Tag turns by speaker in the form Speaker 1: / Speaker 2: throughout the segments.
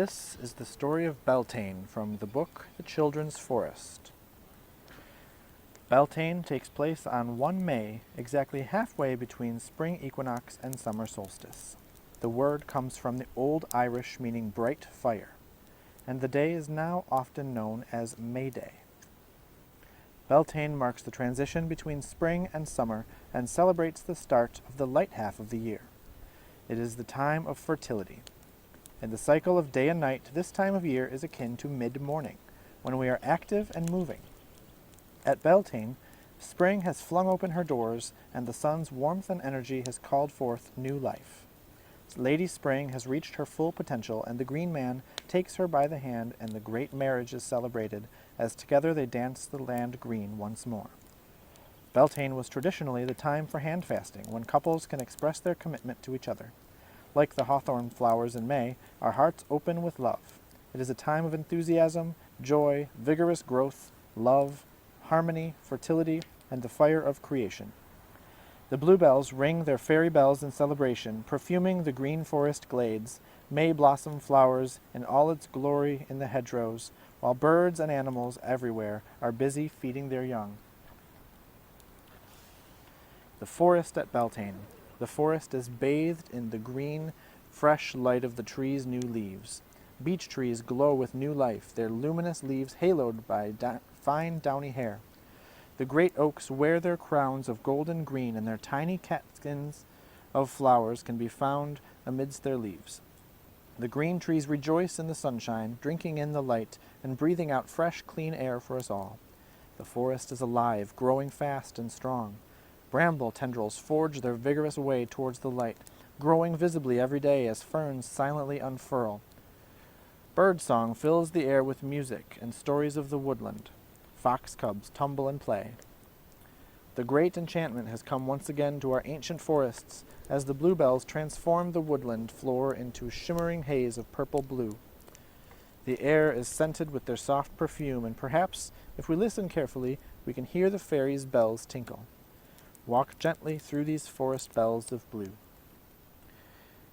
Speaker 1: This is the story of Beltane from the book The Children's Forest. Beltane takes place on 1 May, exactly halfway between spring equinox and summer solstice. The word comes from the Old Irish meaning bright fire, and the day is now often known as May Day. Beltane marks the transition between spring and summer and celebrates the start of the light half of the year. It is the time of fertility. In the cycle of day and night, this time of year is akin to mid-morning, when we are active and moving. At Beltane, spring has flung open her doors, and the sun's warmth and energy has called forth new life. Lady Spring has reached her full potential, and the Green Man takes her by the hand, and the great marriage is celebrated, as together they dance the land green once more. Beltane was traditionally the time for hand fasting, when couples can express their commitment to each other. Like the hawthorn flowers in May, our hearts open with love. It is a time of enthusiasm, joy, vigorous growth, love, harmony, fertility, and the fire of creation. The bluebells ring their fairy bells in celebration, perfuming the green forest glades. May blossom flowers in all its glory in the hedgerows, while birds and animals everywhere are busy feeding their young. The forest at Beltane. The forest is bathed in the green, fresh light of the trees' new leaves. Beech trees glow with new life, their luminous leaves haloed by fine downy hair. The great oaks wear their crowns of golden green, and their tiny catkins of flowers can be found amidst their leaves. The green trees rejoice in the sunshine, drinking in the light and breathing out fresh, clean air for us all. The forest is alive, growing fast and strong. Bramble tendrils forge their vigorous way towards the light, growing visibly every day as ferns silently unfurl. Bird song fills the air with music and stories of the woodland. Fox cubs tumble and play. The great enchantment has come once again to our ancient forests as the bluebells transform the woodland floor into shimmering haze of purple blue. The air is scented with their soft perfume, and perhaps, if we listen carefully, we can hear the fairies' bells tinkle. Walk gently through these forest bells of blue.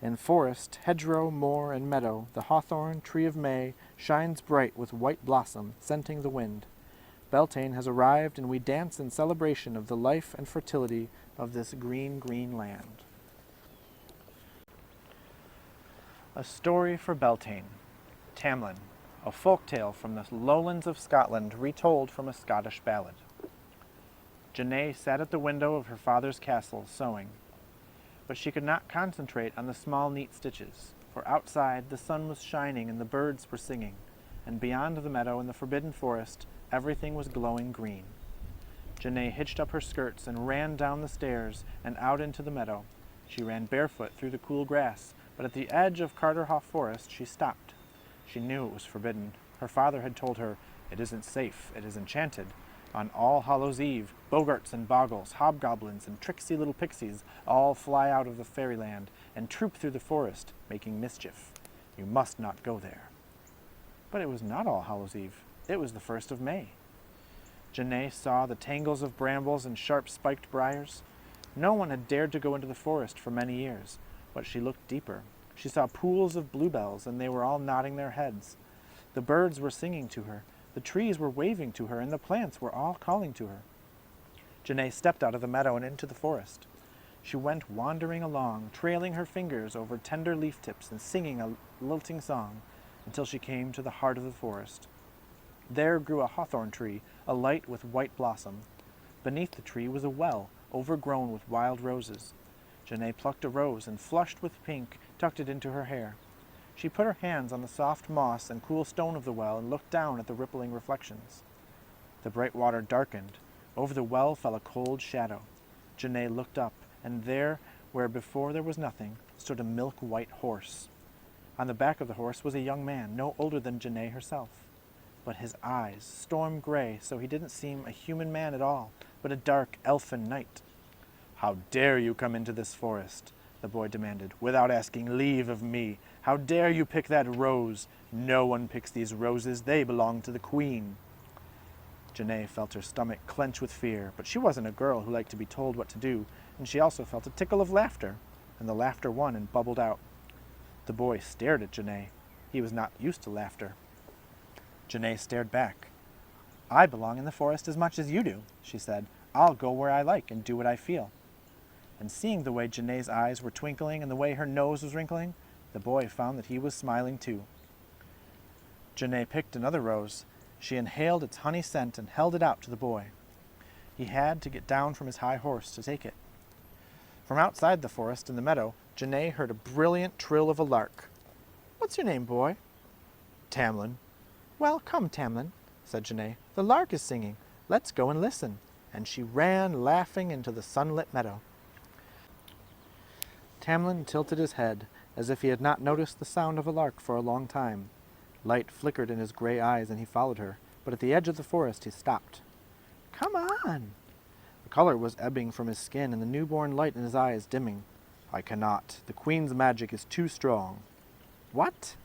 Speaker 1: In forest, hedgerow, moor, and meadow, the hawthorn, tree of May, shines bright with white blossom, scenting the wind. Beltane has arrived, and we dance in celebration of the life and fertility of this green, green land. A story for Beltane. Tamlin, a folk tale from the lowlands of Scotland, retold from a Scottish ballad. Janae sat at the window of her father's castle, sewing. But she could not concentrate on the small, neat stitches, for outside the sun was shining and the birds were singing, and beyond the meadow in the forbidden forest, everything was glowing green. Janae hitched up her skirts and ran down the stairs and out into the meadow. She ran barefoot through the cool grass, but at the edge of Carterhaugh Forest she stopped. She knew it was forbidden. Her father had told her, "It isn't safe, it is enchanted." On All Hallows' Eve, bogarts and bogles, hobgoblins and tricksy little pixies all fly out of the fairyland and troop through the forest, making mischief. You must not go there. But it was not All Hallows' Eve. It was the 1st of May. Janae saw the tangles of brambles and sharp-spiked briars. No one had dared to go into the forest for many years, but she looked deeper. She saw pools of bluebells, and they were all nodding their heads. The birds were singing to her. The trees were waving to her, and the plants were all calling to her. Janae stepped out of the meadow and into the forest. She went wandering along, trailing her fingers over tender leaf tips and singing a lilting song, until she came to the heart of the forest. There grew a hawthorn tree, alight with white blossom. Beneath the tree was a well, overgrown with wild roses. Janae plucked a rose and, flushed with pink, tucked it into her hair. She put her hands on the soft moss and cool stone of the well and looked down at the rippling reflections. The bright water darkened. Over the well fell a cold shadow. Janae looked up, and there, where before there was nothing, stood a milk-white horse. On the back of the horse was a young man, no older than Janae herself. But his eyes, storm gray, so he didn't seem a human man at all, but a dark elfin knight. "How dare you come into this forest?" the boy demanded, "without asking leave of me? How dare you pick that rose? No one picks these roses. They belong to the queen." Janae felt her stomach clench with fear, but she wasn't a girl who liked to be told what to do, and she also felt a tickle of laughter, and the laughter won and bubbled out. The boy stared at Janae. He was not used to laughter. Janae stared back. I belong in the forest as much as you do, she said. I'll go where I like and do what I feel. And seeing the way Janae's eyes were twinkling and the way her nose was wrinkling, the boy found that he was smiling too. Janae picked another rose. She inhaled its honey scent and held it out to the boy. He had to get down from his high horse to take it. From outside the forest in the meadow, Janae heard a brilliant trill of a lark. What's your name, boy? Tamlin. Well, come, Tamlin, said Janae. The lark is singing. Let's go and listen. And she ran laughing into the sunlit meadow. Tamlin tilted his head, as if he had not noticed the sound of a lark for a long time. Light flickered in his gray eyes, and he followed her, but at the edge of the forest he stopped. Come on! The color was ebbing from his skin, and the newborn light in his eyes dimming. I cannot. The queen's magic is too strong. What?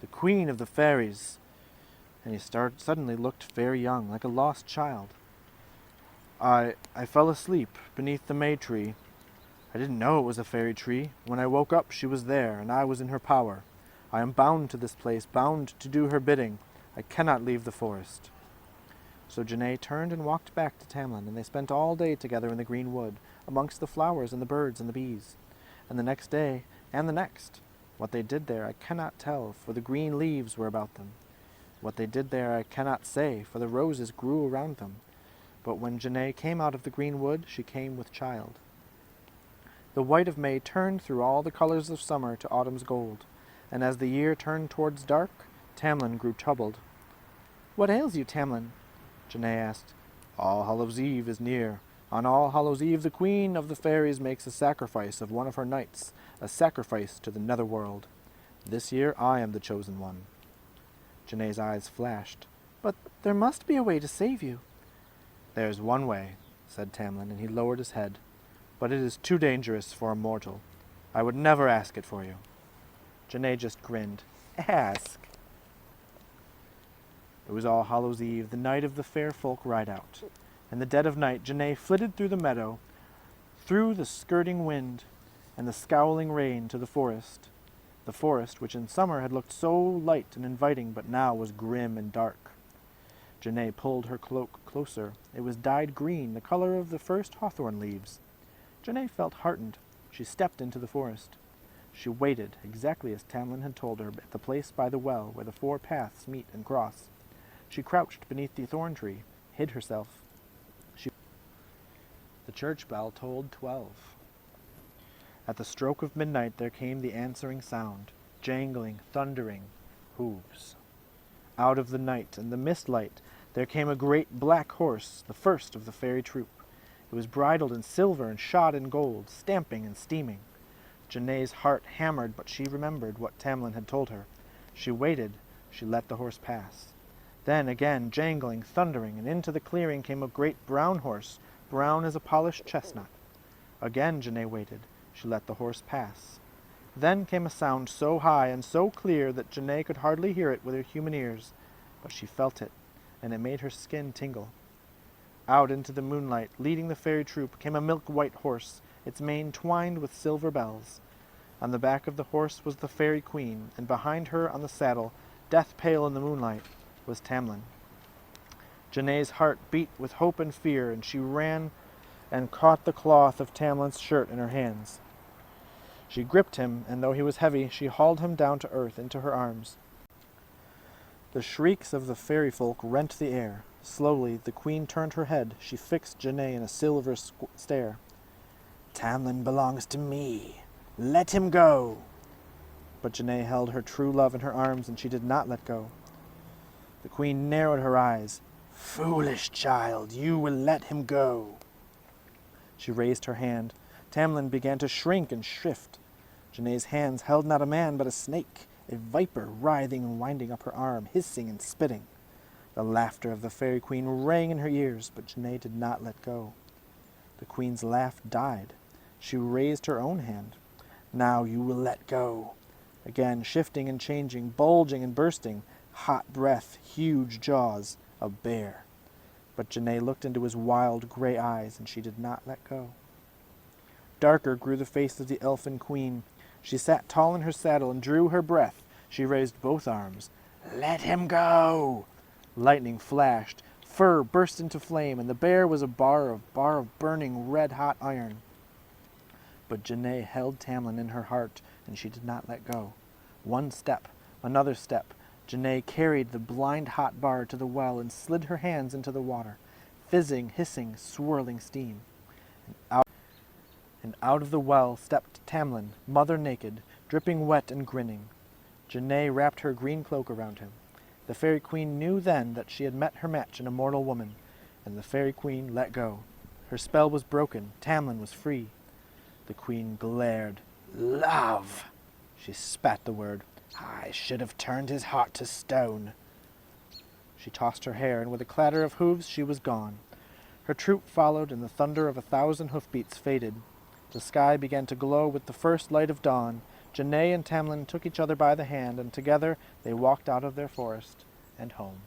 Speaker 1: The queen of the fairies. And he suddenly looked very young, like a lost child. I fell asleep beneath the May tree. I didn't know it was a fairy tree. When I woke up, she was there, and I was in her power. I am bound to this place, bound to do her bidding. I cannot leave the forest. So Janae turned and walked back to Tamlin, and they spent all day together in the green wood, amongst the flowers and the birds and the bees. And the next day, and the next. What they did there I cannot tell, for the green leaves were about them. What they did there I cannot say, for the roses grew around them. But when Janae came out of the green wood, she came with child. The white of May turned through all the colors of summer to autumn's gold, and as the year turned towards dark, Tamlin grew troubled. What ails you, Tamlin? Janae asked. All Hallows' Eve is near. On All Hallows' Eve the queen of the fairies makes a sacrifice of one of her knights, a sacrifice to the netherworld. This year I am the chosen one. Janae's eyes flashed. But there must be a way to save you. There's one way, said Tamlin, and he lowered his head. But it is too dangerous for a mortal. I would never ask it for you. Janae just grinned. Ask. It was All Hallows' Eve, the night of the fair folk ride-out. In the dead of night, Janae flitted through the meadow, through the skirting wind and the scowling rain to the forest which in summer had looked so light and inviting, but now was grim and dark. Janae pulled her cloak closer. It was dyed green, the color of the first hawthorn leaves. Janae felt heartened. She stepped into the forest. She waited, exactly as Tamlin had told her, at the place by the well where the 4 paths meet and cross. She crouched beneath the thorn tree, hid herself. The church bell tolled 12. At the stroke of midnight there came the answering sound, jangling, thundering hooves. Out of the night and the mist light there came a great black horse, the first of the fairy troop. It was bridled in silver and shod in gold, stamping and steaming. Janae's heart hammered, but she remembered what Tamlin had told her. She waited. She let the horse pass. Then again, jangling, thundering, and into the clearing came a great brown horse, brown as a polished chestnut. Again Janae waited. She let the horse pass. Then came a sound so high and so clear that Janae could hardly hear it with her human ears, but she felt it, and it made her skin tingle. Out into the moonlight, leading the fairy troop, came a milk-white horse, its mane twined with silver bells. On the back of the horse was the fairy queen, and behind her on the saddle, death-pale in the moonlight, was Tamlin. Janae's heart beat with hope and fear, and she ran and caught the cloth of Tamlin's shirt in her hands. She gripped him, and though he was heavy, she hauled him down to earth into her arms. The shrieks of the fairy folk rent the air. Slowly, the queen turned her head. She fixed Janae in a silver stare. Tamlin belongs to me. Let him go. But Janae held her true love in her arms, and she did not let go. The queen narrowed her eyes. Foolish child, you will let him go. She raised her hand. Tamlin began to shrink and shift. Janae's hands held not a man but a snake, a viper writhing and winding up her arm, hissing and spitting. The laughter of the fairy queen rang in her ears, but Janae did not let go. The queen's laugh died. She raised her own hand. Now you will let go. Again, shifting and changing, bulging and bursting, hot breath, huge jaws, a bear. But Janae looked into his wild gray eyes, and she did not let go. Darker grew the face of the elfin queen. She sat tall in her saddle and drew her breath. She raised both arms. "Let him go!" Lightning flashed, fur burst into flame, and the bear was a bar of burning red-hot iron. But Janae held Tamlin in her heart, and she did not let go. One step, another step, Janae carried the blind-hot bar to the well and slid her hands into the water, fizzing, hissing, swirling steam. And out of the well stepped Tamlin, mother naked, dripping wet and grinning. Janae wrapped her green cloak around him. The Fairy Queen knew then that she had met her match in a mortal woman, and the Fairy Queen let go. Her spell was broken. Tamlin was free. The Queen glared. "Love!" She spat the word. "I should have turned his heart to stone." She tossed her hair, and with a clatter of hooves she was gone. Her troop followed, and the thunder of 1,000 hoofbeats faded. The sky began to glow with the first light of dawn. Janae and Tamlin took each other by the hand, and together they walked out of their forest and home.